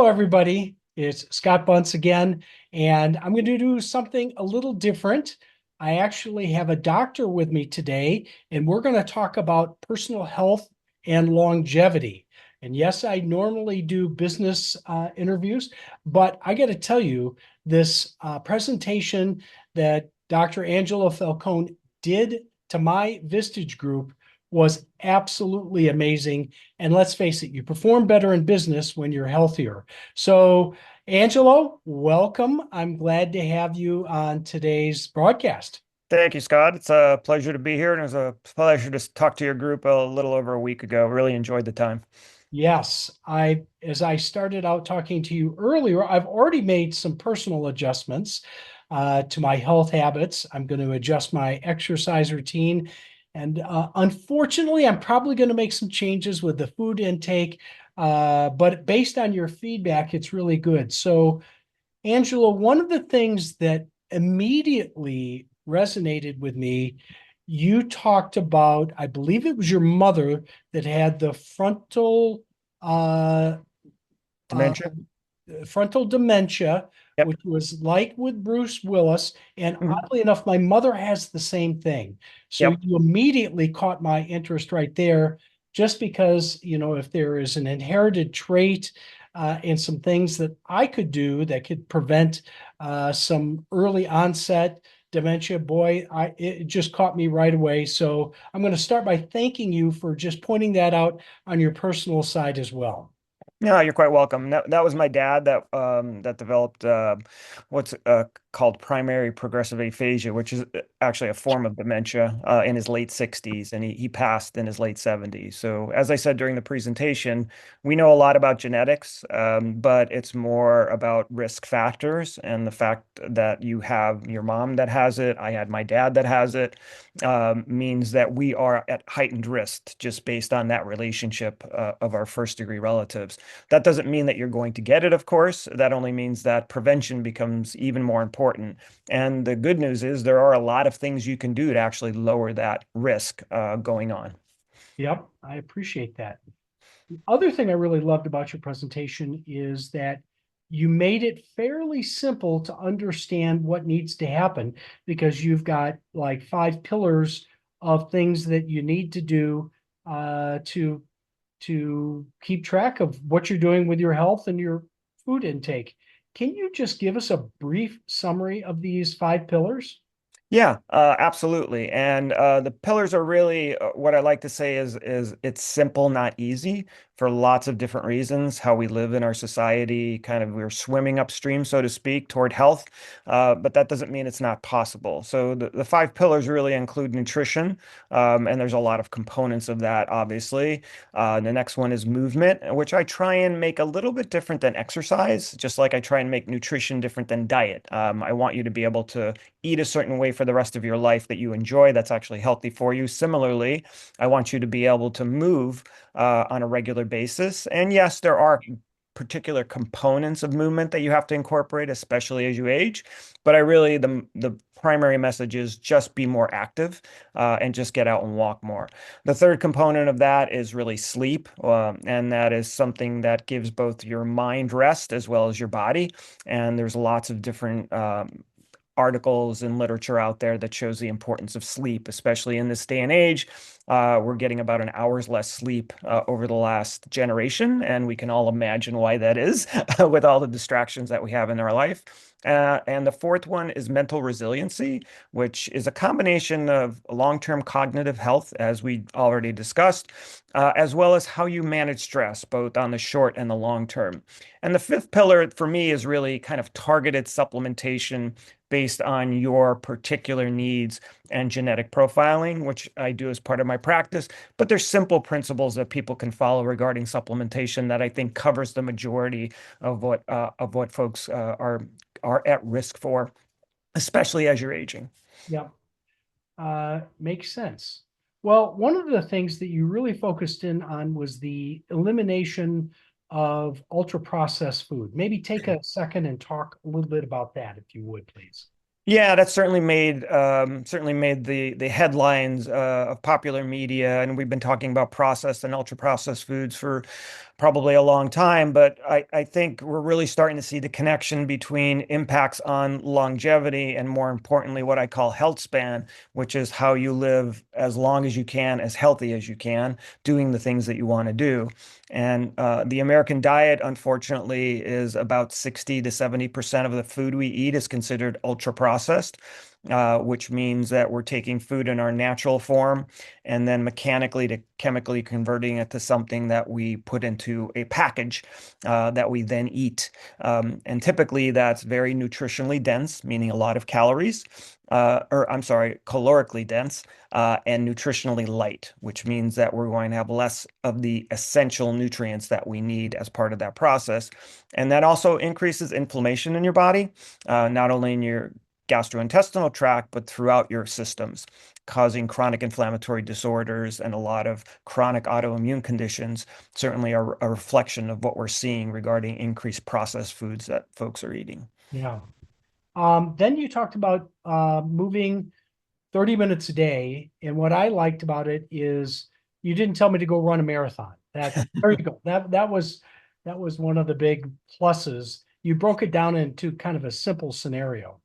Hello, everybody. It's Scott Bunce again, and I'm going to do something a little different. I actually have a doctor with me today, and we're going to talk about personal health and longevity. And yes, I normally do business interviews, but I got to tell you, this presentation that Dr. Angelo Falcone did to my Vistage group was absolutely amazing. And let's face it, you perform better in business when you're healthier. So, Angelo, welcome. I'm glad to have you on today's broadcast. Thank you, Scott. It's a pleasure to be here, and it was a pleasure to talk to your group a little over a week ago. Really enjoyed the time. Yes, as I started out talking to you earlier, I've already made some personal adjustments to my health habits. I'm going to adjust my exercise routine. And unfortunately, I'm probably going to make some changes with the food intake. But based on your feedback, it's really good. So, Angela, one of the things that immediately resonated with me, you talked about, I believe it was your mother that had the uh, uh, Dementia? frontal dementia, Yep. which was like with Bruce Willis. And Mhm. oddly enough, my mother has the same thing. So Yep. you immediately caught my interest right there, just because, if there is an inherited trait and some things that I could do that could prevent some early onset dementia, boy, it just caught me right away. So I'm going to start by thanking you for just pointing that out on your personal side as well. No, you're quite welcome. That was my dad that developed what's called primary progressive aphasia, which is actually a form of dementia in his late 60s, and he passed in his late 70s. So, as I said during the presentation, we know a lot about genetics, but it's more about risk factors and the fact that you have your mom that has it, I had my dad that has it, means that we are at heightened risk just based on that relationship of our first degree relatives. That doesn't mean that you're going to get it, of course. That only means that prevention becomes even more important. And the good news is there are a lot of things you can do to actually lower that risk going on. Yep, I appreciate that. The other thing I really loved about your presentation is that you made it fairly simple to understand what needs to happen, because you've got like five pillars of things that you need to do to keep track of what you're doing with your health and your food intake. Can you just give us a brief summary of these five pillars? Yeah, absolutely. And the pillars are really what I like to say is it's simple, not easy for lots of different reasons. How we live in our society, kind of we're swimming upstream, so to speak, toward health, but that doesn't mean it's not possible. So the five pillars really include nutrition, and there's a lot of components of that, obviously. The next one is movement, which I try and make a little bit different than exercise, just like I try and make nutrition different than diet. I want you to be able to eat a certain way for the rest of your life that you enjoy, that's actually healthy for you. Similarly, I want you to be able to move on a regular basis. And yes, there are particular components of movement that you have to incorporate, especially as you age. But I really, the primary message is just be more active and just get out and walk more. The third component of that is really sleep, and that is something that gives both your mind rest as well as your body. And there's lots of different articles and literature out there that shows the importance of sleep, especially in this day and age. We're getting about an hour's less sleep over the last generation, and we can all imagine why that is with all the distractions that we have in our life. And the fourth one is mental resiliency, which is a combination of long-term cognitive health, as we already discussed, as well as how you manage stress, both on the short and the long term. And the fifth pillar for me is really kind of targeted supplementation based on your particular needs and genetic profiling, which I do as part of my practice. But there's simple principles that people can follow regarding supplementation that I think covers the majority of what folks are at risk for, especially as you're aging. Yep. Makes sense. Well, one of the things that you really focused in on was the elimination of ultra processed food. Maybe take a second and talk a little bit about that, if you would, please. Yeah, that's certainly made the headlines of popular media, and we've been talking about processed and ultra processed foods for probably a long time. But I think we're really starting to see the connection between impacts on longevity and, more importantly, what I call health span, which is how you live as long as you can, as healthy as you can, doing the things that you want to do. And the American diet, unfortunately, is about 60 to 70% of the food we eat is considered ultra processed, which means that we're taking food in our natural form and then mechanically to chemically converting it to something that we put into a package that we then eat. And typically that's very nutritionally dense, meaning a lot of calories, or I'm sorry, calorically dense, and nutritionally light, which means that we're going to have less of the essential nutrients that we need as part of that process. And that also increases inflammation in your body, not only in your gastrointestinal tract, but throughout your systems, causing chronic inflammatory disorders and a lot of chronic autoimmune conditions. Certainly a reflection of what we're seeing regarding increased processed foods that folks are eating. Yeah. Then you talked about moving 30 minutes a day. And what I liked about it is you didn't tell me to go run a marathon. That there you go. That was one of the big pluses. You broke it down into kind of a simple scenario.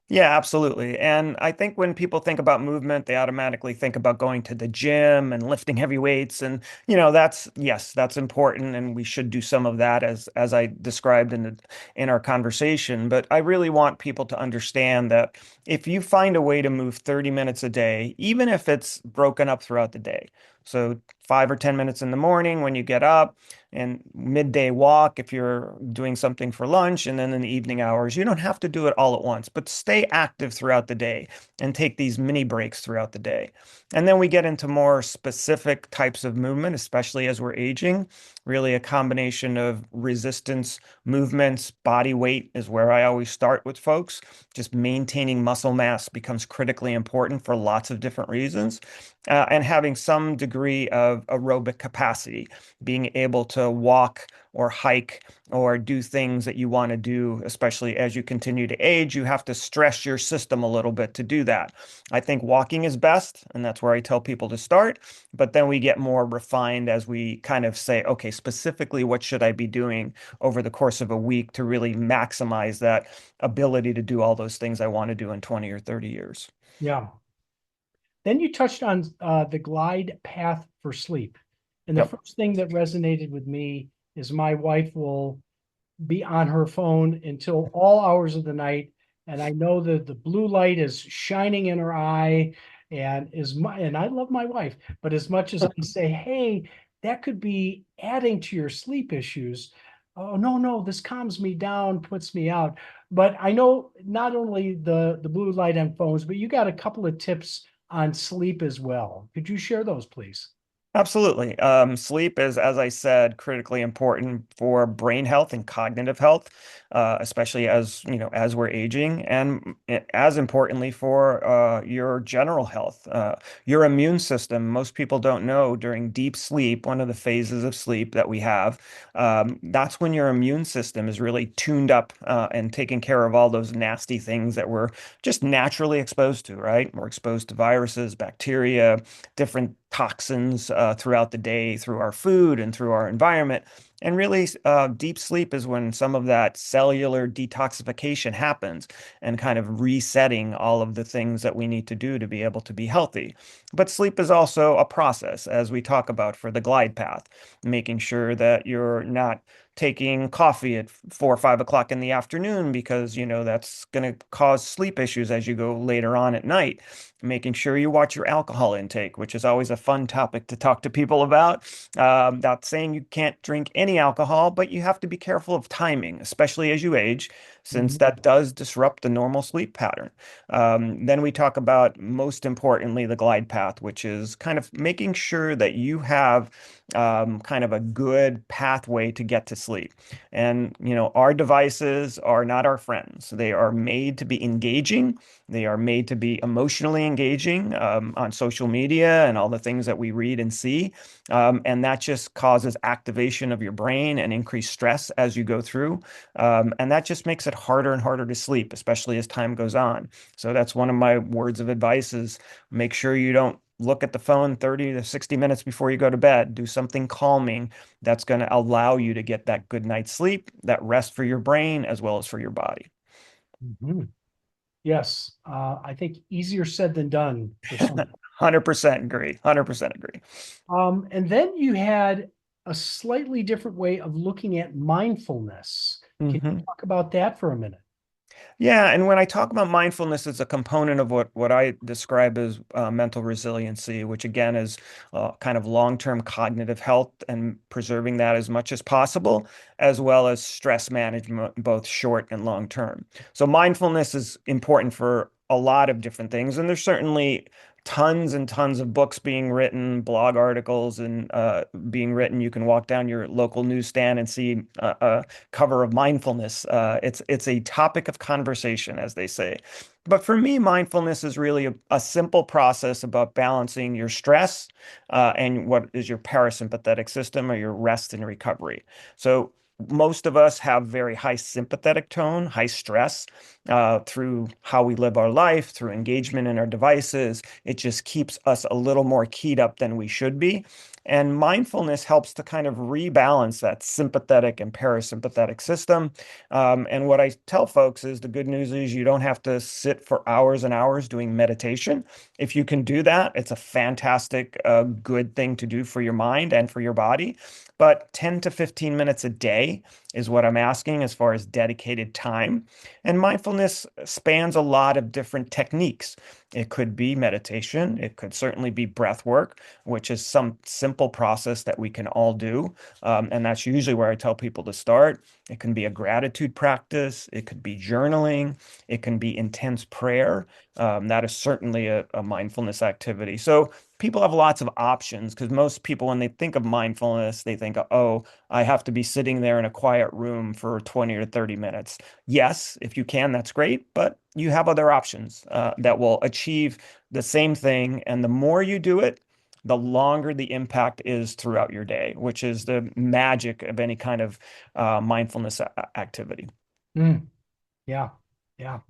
Yeah, absolutely. And I think when people think about movement, they automatically think about going to the gym and lifting heavy weights. And, that's, yes, that's important. And we should do some of that as I described in our conversation. But I really want people to understand that if you find a way to move 30 minutes a day, even if it's broken up throughout the day, so 5 or 10 minutes in the morning when you get up, and midday walk if you're doing something for lunch, and then in the evening hours. You don't have to do it all at once, but stay active throughout the day and take these mini breaks throughout the day. And then we get into more specific types of movement, especially as we're aging. Really, a combination of resistance movements, body weight is where I always start with folks. Just maintaining muscle mass becomes critically important for lots of different reasons, and having some degree of aerobic capacity, being able to walk or hike or do things that you want to do, especially as you continue to age. You have to stress your system a little bit to do that. I think walking is best, and that's where I tell people to start. But then we get more refined as we kind of say, okay, specifically, what should I be doing over the course of a week to really maximize that ability to do all those things I want to do in 20 or 30 years? Yeah. Then you touched on the glide path for sleep. And the Yep. first thing that resonated with me is my wife will be on her phone until all hours of the night. And I know that the blue light is shining in her eye. And I love my wife, but as much as I say, hey, that could be adding to your sleep issues. Oh, no, no, this calms me down, puts me out. But I know not only the blue light on phones, but you got a couple of tips on sleep as well. Could you share those, please? Absolutely. Sleep is, as I said, critically important for brain health and cognitive health, especially as we're aging, and as importantly for your general health, your immune system. Most people don't know during deep sleep, one of the phases of sleep that we have, that's when your immune system is really tuned up and taking care of all those nasty things that we're just naturally exposed to, right? We're exposed to viruses, bacteria, different toxins throughout the day through our food and through our environment. And really, deep sleep is when some of that cellular detoxification happens and kind of resetting all of the things that we need to do to be able to be healthy. But sleep is also a process, as we talk about for the glide path, making sure that you're not taking coffee at 4 or 5 o'clock in the afternoon because that's going to cause sleep issues as you go later on at night. Making sure you watch your alcohol intake, which is always a fun topic to talk to people about. Not saying you can't drink any alcohol, but you have to be careful of timing, especially as you age, since Mhm. that does disrupt the normal sleep pattern. Then we talk about, most importantly, the glide path, which is kind of making sure that you have kind of a good pathway to get to sleep. And, our devices are not our friends. They are made to be engaging. They are made to be emotionally engaging on social media and all the things that we read and see. And that just causes activation of your brain and increased stress as you go through. And that just makes it harder and harder to sleep, especially as time goes on. So that's one of my words of advice is make sure you don't look at the phone 30 to 60 minutes before you go to bed. Do something calming that's going to allow you to get that good night's sleep, that rest for your brain as well as for your body. Mhm. Yes, I think easier said than done for some. 100% agree. 100% agree. And then you had a slightly different way of looking at mindfulness. Can you Mhm. talk about that for a minute? Yeah, and when I talk about mindfulness, it's a component of what I describe as mental resiliency, which again is kind of long-term cognitive health and preserving that as much as possible, as well as stress management, both short and long term. So mindfulness is important for a lot of different things, and there's certainly tons and tons of books being written, blog articles, and being written. You can walk down your local newsstand and see cover of mindfulness. It's a topic of conversation, as they say. But for me, mindfulness is really a simple process about balancing your stress and what is your parasympathetic system or your rest and recovery. So most of us have very high sympathetic tone, high stress through how we live our life, through engagement in our devices. It just keeps us a little more keyed up than we should be. And mindfulness helps to kind of rebalance that sympathetic and parasympathetic system. And what I tell folks is the good news is you don't have to sit for hours and hours doing meditation. If you can do that, it's a fantastic, good thing to do for your mind and for your body. But 10 to 15 minutes a day is what I'm asking as far as dedicated time. And mindfulness spans a lot of different techniques. It could be meditation, it could certainly be breath work, which is some simple process that we can all do. And that's usually where I tell people to start. It can be a gratitude practice, it could be journaling, it can be intense prayer. That is certainly a mindfulness activity. So people have lots of options because most people, when they think of mindfulness, they think, oh, I have to be sitting there in a quiet room for 20 or 30 minutes. Yes, if you can, that's great, but you have other options that will achieve the same thing. And the more you do it, the longer the impact is throughout your day, which is the magic of any kind of mindfulness activity. Mm, yeah, yeah.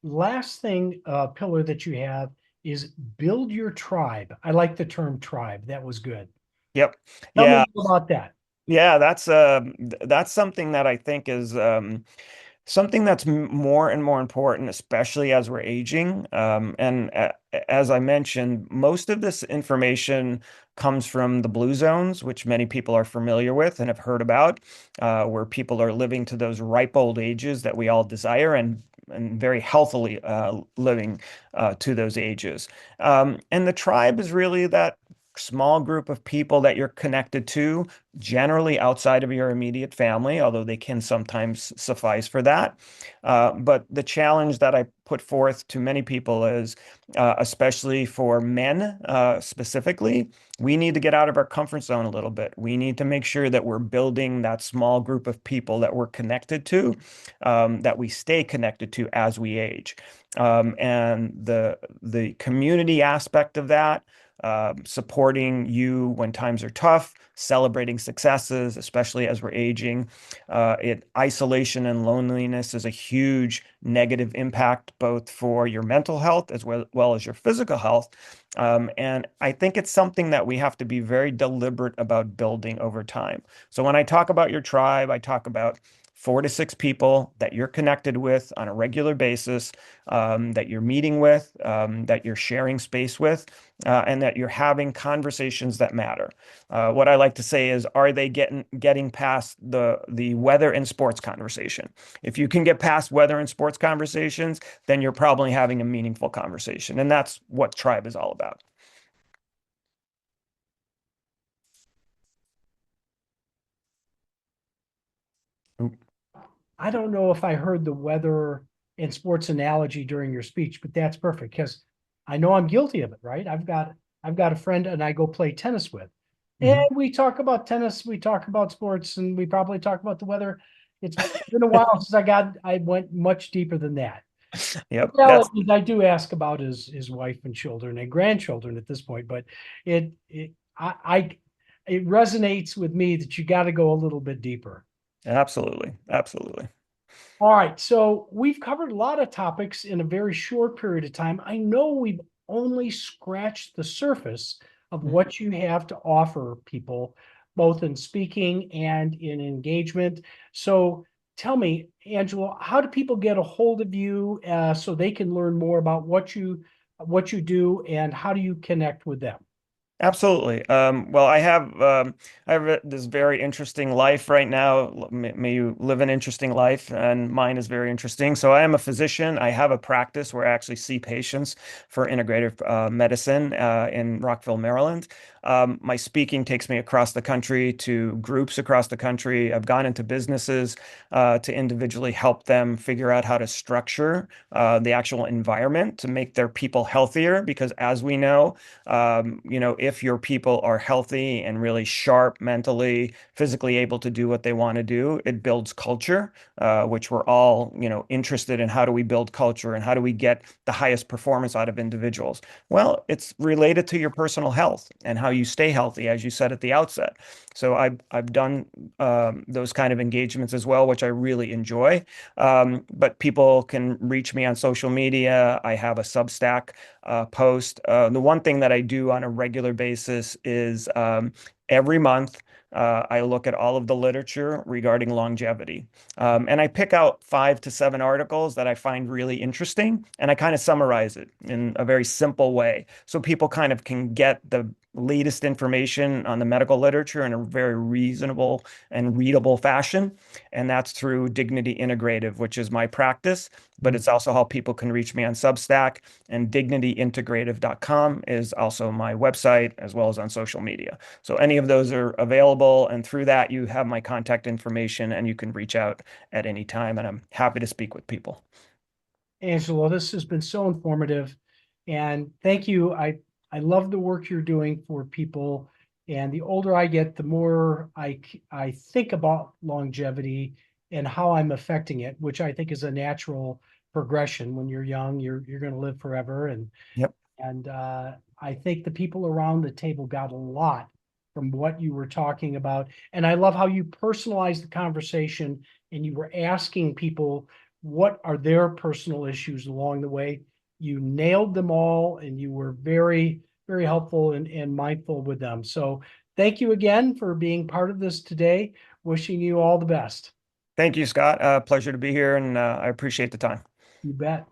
Last thing, pillar that you have is build your tribe. I like the term tribe. That was good. Yep. Tell me Yeah. more about that. Yeah. That's something that I think is something that's more and more important, especially as we're aging. As I mentioned, most of this information comes from the blue zones, which many people are familiar with and have heard about, where people are living to those ripe old ages that we all desire and very healthily living to those ages. And the tribe is really that small group of people that you're connected to, generally outside of your immediate family, although they can sometimes suffice for that. But the challenge that I put forth to many people is, especially for men specifically, we need to get out of our comfort zone a little bit. We need to make sure that we're building that small group of people that we're connected to, that we stay connected to as we age. And the community aspect of that, supporting you when times are tough, celebrating successes, especially as we're aging. Isolation and loneliness is a huge negative impact both for your mental health as well as your physical health. And I think it's something that we have to be very deliberate about building over time. So when I talk about your tribe, I talk about 4 to 6 people that you're connected with on a regular basis, that you're meeting with, that you're sharing space with, and that you're having conversations that matter. What I like to say is, are they getting past the weather and sports conversation? If you can get past weather and sports conversations, then you're probably having a meaningful conversation, and that's what tribe is all about. I don't know if I heard the weather and sports analogy during your speech, but that's perfect because I know I'm guilty of it, right? I've got a friend and I go play tennis with. And Mhm. we talk about tennis, we talk about sports, and we probably talk about the weather. It's been a while since I went much deeper than that. Yep, that's Reality is I do ask about his wife and children and grandchildren at this point, but I it resonates with me that you got to go a little bit deeper. absolutely, absolutely. All right, so we've covered a lot of topics in a very short period of time. I know we've only scratched the surface of Mhm. what you have to offer people, both in speaking and in engagement. So tell me, Angelo, how do people get a hold of you so they can learn more about what you do, and how do you connect with them? Absolutely. Well, I have this very interesting life right now. May you live an interesting life, and mine is very interesting. So I am a physician. I have a practice where I actually see patients for integrative medicine in Rockville, Maryland. My speaking takes me across the country to groups across the country. I've gone into businesses to individually help them figure out how to structure the actual environment to make their people healthier. Because as we know, if your people are healthy and really sharp mentally, physically able to do what they want to do, it builds culture, which we're all, interested in. How do we build culture and how do we get the highest performance out of individuals? Well, it's related to your personal health and how you stay healthy, as you said at the outset. So I've done those kind of engagements as well, which I really enjoy. But people can reach me on social media. I have a Substack post. The one thing that I do on a regular basis is every month I look at all of the literature regarding longevity. And I pick out 5 to 7 articles that I find really interesting, and I kind of summarize it in a very simple way so people kind of can get the latest information on the medical literature in a very reasonable and readable fashion. And that's through Dignity Integrative, which is my practice, but it's also how people can reach me on Substack. And dignityintegrative.com is also my website, as well as on social media. So any of those are available. And through that, you have my contact information and you can reach out at any time. And I'm happy to speak with people. Angelo, this has been so informative, and thank you. I love the work you're doing for people, and the older I get, the more I think about longevity and how I'm affecting it, which I think is a natural progression. When you're young, you're going to live forever, Yep. and I think the people around the table got a lot from what you were talking about. And I love how you personalized the conversation and you were asking people what are their personal issues along the way. You nailed them all and you were very, very helpful and mindful with them. So thank you again for being part of this today. Wishing you all the best. Thank you, Scott. Pleasure to be here, and I appreciate the time. You bet.